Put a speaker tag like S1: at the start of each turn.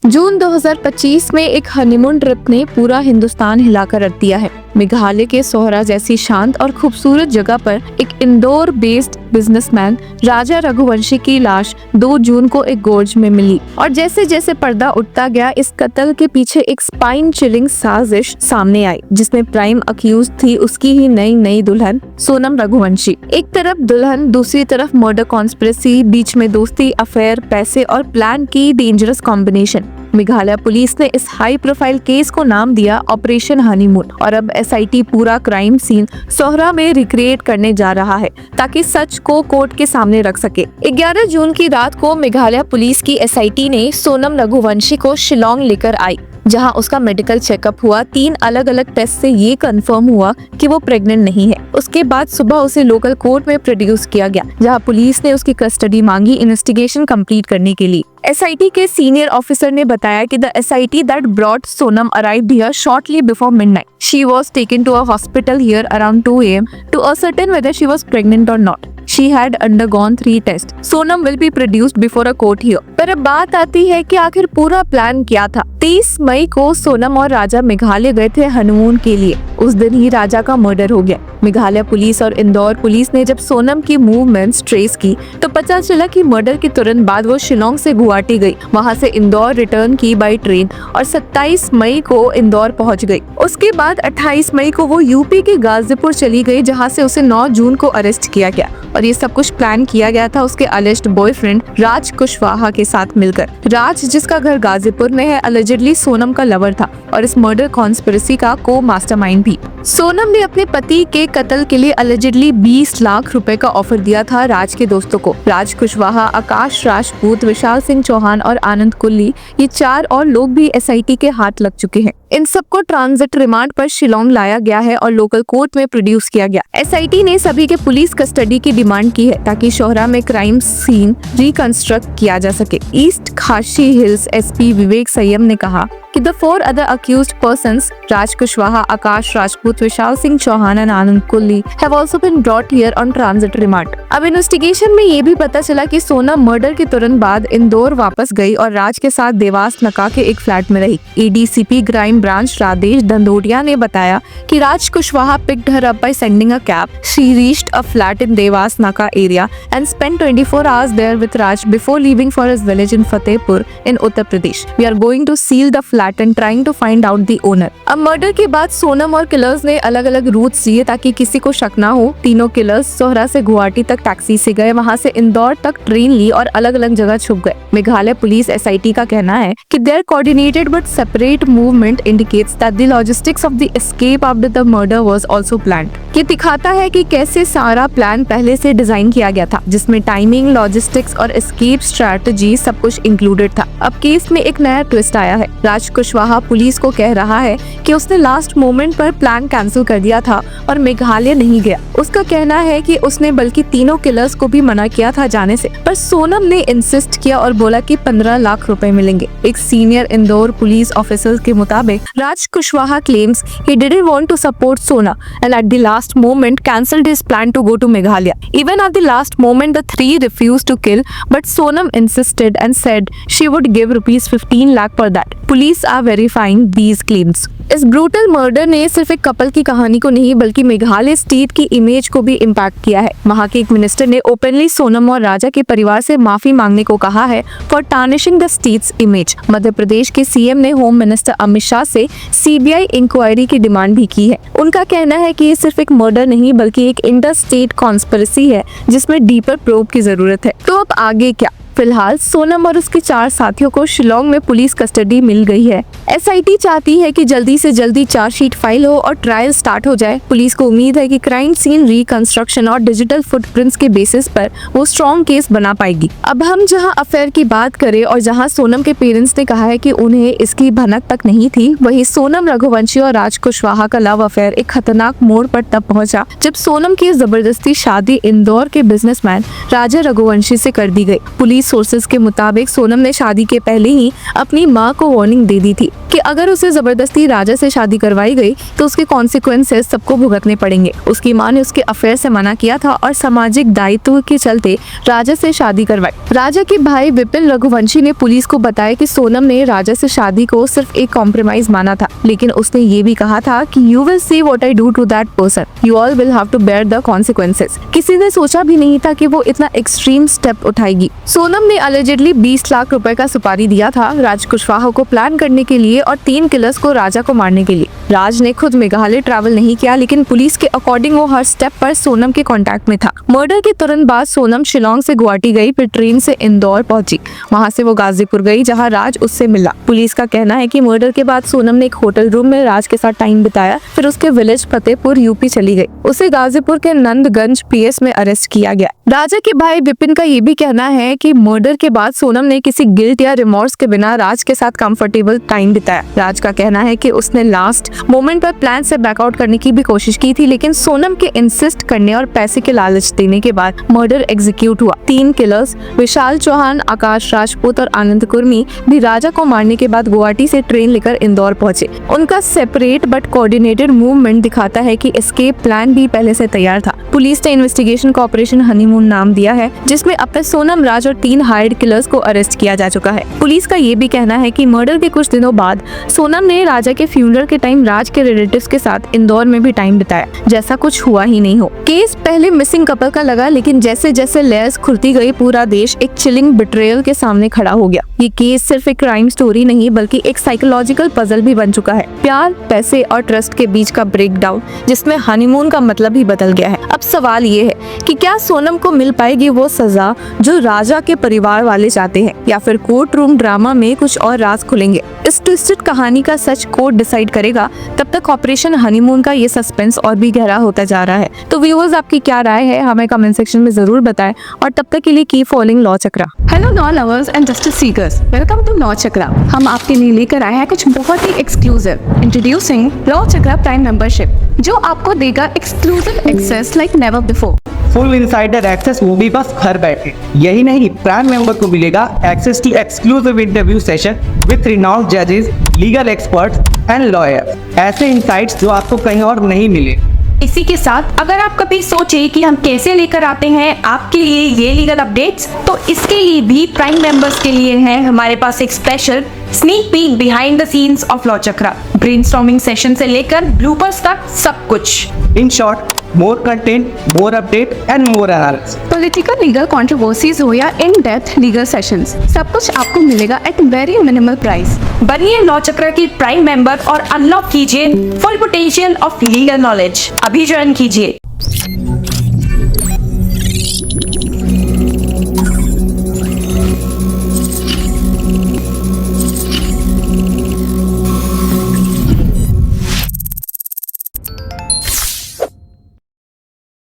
S1: जून 2025 में एक honeymoon trip ने पूरा हिंदुस्तान हिलाकर रख दिया है। मेघालय के सोहरा जैसी शांत और खूबसूरत जगह पर एक इंदौर बेस्ड बिजनेसमैन राजा रघुवंशी की लाश 2 जून को एक गोर्ज में मिली और जैसे जैसे पर्दा उठता गया, इस कत्ल के पीछे एक स्पाइन चिलिंग साजिश सामने आई, जिसमें प्राइम अक्यूज थी उसकी ही नई दुल्हन सोनम रघुवंशी। एक तरफ दुल्हन, दूसरी तरफ मर्डर कॉन्स्पिरेसी, बीच में दोस्ती, अफेयर, पैसे और प्लान की डेंजरस कॉम्बिनेशन। मेघालय पुलिस ने इस हाई प्रोफाइल केस को नाम दिया ऑपरेशन हनीमून और अब एसआईटी पूरा क्राइम सीन सोहरा में रिक्रिएट करने जा रहा है ताकि सच को कोर्ट के सामने रख सके। 11 जून की रात को मेघालय पुलिस की एसआईटी ने सोनम रघुवंशी को शिलोंग लेकर आई, जहां उसका मेडिकल चेकअप हुआ। 3 अलग अलग टेस्ट से ये कंफर्म हुआ कि वो प्रेग्नेंट नहीं है। उसके बाद सुबह उसे लोकल कोर्ट में प्रोड्यूस किया गया, जहां पुलिस ने उसकी कस्टडी मांगी इन्वेस्टिगेशन कंप्लीट करने के लिए। एसआईटी के सीनियर ऑफिसर ने बताया कि the SIT that brought Sonam arrived here shortly before midnight. She was taken to a hospital here around 2 a.m. to ascertain whether she was pregnant or not. She had undergone 3 tests. Sonam will be produced before a court here. पर अब बात आती है कि आखिर पूरा plan क्या था। 30 मई को सोनम और राजा मेघालय गए थे हनीमून के लिए। उस दिन ही राजा का मर्डर हो गया। मेघालय पुलिस और इंदौर पुलिस ने जब सोनम की मूवमेंट्स ट्रेस की तो पता चला कि मर्डर के तुरंत बाद वो शिलोंग से गुवाहाटी गई, वहां से इंदौर रिटर्न की बाई ट्रेन और 27 मई को इंदौर पहुंच गई। उसके बाद 28 मई को वो यूपी के गाजीपुर चली गई, जहां से उसे 9 जून को अरेस्ट किया गया और ये सब कुछ प्लान किया गया था उसके अलेज्ड बॉयफ्रेंड राज कुशवाहा के साथ मिलकर। राज, जिसका घर गाजीपुर में है, अलेजिडली सोनम का लवर था और इस मर्डर कॉन्स्पिरेसी का को मास्टरमाइंड भी। सोनम ने अपने पति के कत्ल के लिए अलेजिडली 20 लाख रुपए का ऑफर दिया था राज के दोस्तों को। राज कुशवाहा, आकाश राजपूत, विशाल सिंह चौहान और आनंद कुल्ली, ये 4 और लोग भी एसआईटी के हाथ लग चुके हैं। इन सबको ट्रांजिट रिमांड पर शिलोंग लाया गया है और लोकल कोर्ट में प्रोड्यूस किया गया। एसआईटी ने सभी के पुलिस कस्टडी की डिमांड की है ताकि सोहरा में क्राइम सीन रिकंस्ट्रक्ट किया जा सके। ईस्ट खासी हिल्स एसपी विवेक संयम ने कहा कि the 4 other accused persons, राज कुशवाहा, आकाश राजपूत, विशाल सिंह चौहान और आनंद कुल्ली, have also been brought here on transit remand. अब इन्वेस्टिगेशन में ये भी पता चला कि सोनम मर्डर के तुरंत बाद इंदौर वापस गई और राज के साथ देवास नका के एक फ्लैट में रही। एडीसीपी क्राइम ब्रांच राजेश दंदोटिया ने बताया कि राज Kushwaha picked her up by sending a cab. She reached a flat in Devas Naka area and spent 24 hours there with Raj before leaving for his village in Fatehpur in Uttar Pradesh. We are going to seal the flat and trying to find out the owner. अब murder के बाद सोनम और killers ने अलग अलग roots लिए ताकि किसी को शक ना हो। तीनों किलर्स सोहरा से गुवाहाटी तक टैक्सी से गए, वहां से इंदौर तक ट्रेन ली और अलग अलग जगह छुप गए। मेघालय पुलिस एसआईटी का कहना है कि their coordinated but separate movement indicates that the logistics of the escape after the murder was also planned. ये दिखाता है कि कैसे सारा प्लान पहले से डिजाइन किया गया था, जिसमें टाइमिंग, लॉजिस्टिक्स और एस्केप स्ट्रैटेजी सब कुछ इंक्लूडेड था। अब केस में एक नया ट्विस्ट आया है। राज कुशवाहा पुलिस को कह रहा है कि उसने लास्ट मोमेंट पर प्लान कैंसिल कर दिया था और मेघालय नहीं गया। उसका कहना है कि उसने बल्कि तीनों किलर्स को भी मना किया था जाने से, पर सोनम ने इंसिस्ट किया और बोला कि 15 लाख रुपए मिलेंगे। एक सीनियर इंदौर पुलिस ऑफिसर के मुताबिक Raj Kushwaha claims he didn't want to support Sona and at the last moment cancelled his plan to go to Meghalaya. Even at the last moment the 3 refused to kill, but Sonam insisted and said she would give rupees 15 lakh for that. Police are verifying these claims. इस brutal murder ने सिर्फ एक couple की कहानी को नहीं बल्कि Meghalaya state की इमेज को भी इम्पैक्ट किया है। वहाँ के एक मिनिस्टर ने ओपनली सोनम और राजा के परिवार से माफी मांगने को कहा है for tarnishing the state's image. Madhya Pradesh के सीएम ने होम मिनिस्टर अमित शाह से सीबीआई इंक्वायरी की डिमांड भी की है। उनका कहना है कि ये सिर्फ एक मर्डर नहीं बल्कि एक इंटर स्टेट कॉन्स्पिरेसी है जिसमें डीपर प्रोब की जरूरत है। तो अब आगे क्या? फिलहाल सोनम और उसके 4 साथियों को शिलोंग में पुलिस कस्टडी मिल गई है। एसआईटी चाहती है कि जल्दी से जल्दी चार्जशीट फाइल हो और ट्रायल स्टार्ट हो जाए। पुलिस को उम्मीद है कि क्राइम सीन रिकंस्ट्रक्शन और डिजिटल फुटप्रिंट्स के बेसिस पर वो स्ट्रॉन्ग केस बना पाएगी। अब हम जहां अफेयर की बात करें और जहां सोनम के पेरेंट्स ने कहा है कि उन्हें इसकी भनक तक नहीं थी, वहीं सोनम रघुवंशी और राज कुशवाहा का लव अफेयर एक खतरनाक मोड़ पर तब पहुंचा जब सोनम की जबरदस्ती शादी इंदौर के बिजनेसमैन राजा रघुवंशी से कर दी गई। पुलिस सोर्सेज के मुताबिक सोनम ने शादी के पहले ही अपनी मां को वार्निंग दे दी थी कि अगर उसे जबरदस्ती राजा से शादी करवाई गई तो उसके कॉन्सिक्वेंसेस सबको भुगतने पड़ेंगे। उसकी मां ने उसके अफेयर से मना किया था और सामाजिक दायित्व के चलते राजा से शादी करवाई। राजा के भाई विपिन रघुवंशी ने पुलिस को बताया कि सोनम ने राजा से शादी को सिर्फ एक कॉम्प्रोमाइज माना था, लेकिन उसने ये भी कहा था कि you will see what I do to that person, you all will have to bear the consequences. किसी ने सोचा भी नहीं था कि वो इतना एक्सट्रीम स्टेप उठाएगी। सोनम ने अलेजेडली 20 लाख रुपए का सुपारी दिया था राज कुशवाहा को प्लान करने के लिए और 3 किलर्स को राजा को मारने के लिए। राज ने खुद मेघालय ट्रैवल नहीं किया, लेकिन पुलिस के अकॉर्डिंग वो हर स्टेप पर सोनम के कांटेक्ट में था। मर्डर के तुरंत बाद सोनम शिलोंग से गुवाहाटी गई, फिर ट्रेन से इंदौर पहुंची। वहां से वो गाजीपुर गई जहां राज उससे मिला। पुलिस का कहना है कि मर्डर के बाद सोनम ने एक होटल रूम में राज के साथ टाइम बिताया, फिर उसके विलेज फतेहपुर यूपी चली गई। उसे गाजीपुर के नंदगंज पीएस में अरेस्ट किया गया। राजा के भाई विपिन का ये भी कहना है कि मर्डर के बाद सोनम ने किसी गिल्ट या रिमोर्स के बिना राज के साथ कंफर्टेबल टाइम बिताया। राज का कहना है कि उसने लास्ट मोमेंट पर प्लान से बैकआउट करने की भी कोशिश की थी, लेकिन सोनम के इंसिस्ट करने और पैसे के लालच देने के बाद मर्डर एग्जीक्यूट हुआ। 3 किलर्स विशाल चौहान, आकाश राजपूत और आनंद कुर्मी भी राजा को मारने के बाद गुवाहाटी से ट्रेन लेकर इंदौर पहुंचे। उनका सेपरेट बट कोऑर्डिनेटेड मूवमेंट दिखाता है कि एस्केप प्लान भी पहले से तैयार था। पुलिस ने इन्वेस्टिगेशन को ऑपरेशन हनीमून नाम दिया है, जिसमें अब तक सोनम, राज और 3 हायर्ड किलर्स को अरेस्ट किया जा चुका है। पुलिस का ये भी कहना है कि मर्डर के कुछ दिनों बाद सोनम ने राजा के फ्यूनरल के टाइम राज के रिलेटिव्स के साथ इंदौर में भी टाइम बिताया, जैसा कुछ हुआ ही नहीं हो। केस पहले मिसिंग कपल का लगा, लेकिन जैसे जैसे लेयर्स खुलती गई पूरा देश एक चिलिंग बिट्रेयल के सामने खड़ा हो गया। ये केस सिर्फ एक क्राइम स्टोरी नहीं बल्कि एक साइकोलॉजिकल पजल भी बन चुका है। प्यार, पैसे और ट्रस्ट के बीच का ब्रेकडाउन, जिसमें हनीमून का मतलब ही बदल गया है। अब सवाल ये है कि क्या सोनम को मिल पाएगी वो सजा जो राजा के परिवार वाले चाहते हैं, या फिर कोर्ट रूम ड्रामा में कुछ और राज खुलेंगे। इस ट्विस्टेड कहानी का सच कोर्ट डिसाइड करेगा। तब तक ऑपरेशन हनीमून का ये सस्पेंस और भी गहरा होता जा रहा है। तो व्यूअर्स, आपकी क्या राय है हमें कमेंट सेक्शन में जरूर बताएं, और तब तक के लिए keep following Law Chakra.
S2: Hello law lovers and justice seekers, welcome to Law Chakra. हम आपके लिए लेकर आए हैं कुछ बहुत ही exclusive. Introducing Law Chakra prime membership, जो आपको देगा exclusive access like never before.
S3: Full insider access, वो भी बस घर बैठे। यही नहीं, प्राइम मेंबर को मिलेगा access to exclusive interview session with renowned जजेस, लीगल एक्सपर्ट्स एंड लॉयर। ऐसे इनसाइट्स जो आपको कहीं और नहीं मिले।
S2: इसी के साथ अगर आप कभी सोचे कि हम कैसे लेकर आते हैं आपके लिए ये लीगल अपडेट्स, तो इसके लिए भी प्राइम मेंबर्स के लिए है हमारे पास एक special sneak peek behind the scenes of law chakra. Brainstorming session से लेकर ब्लूपर्स तक सब कुछ।
S3: In short, more content, more update and more analysis.
S2: Political legal controversies हो या इन डेप्थ लीगल सेशंस, सब कुछ आपको मिलेगा एट वेरी मिनिमल प्राइस। बनिए लॉ चक्रा की प्राइम मेंबर और अनलॉक कीजिए full potential of legal knowledge. अभी ज्वाइन कीजिए।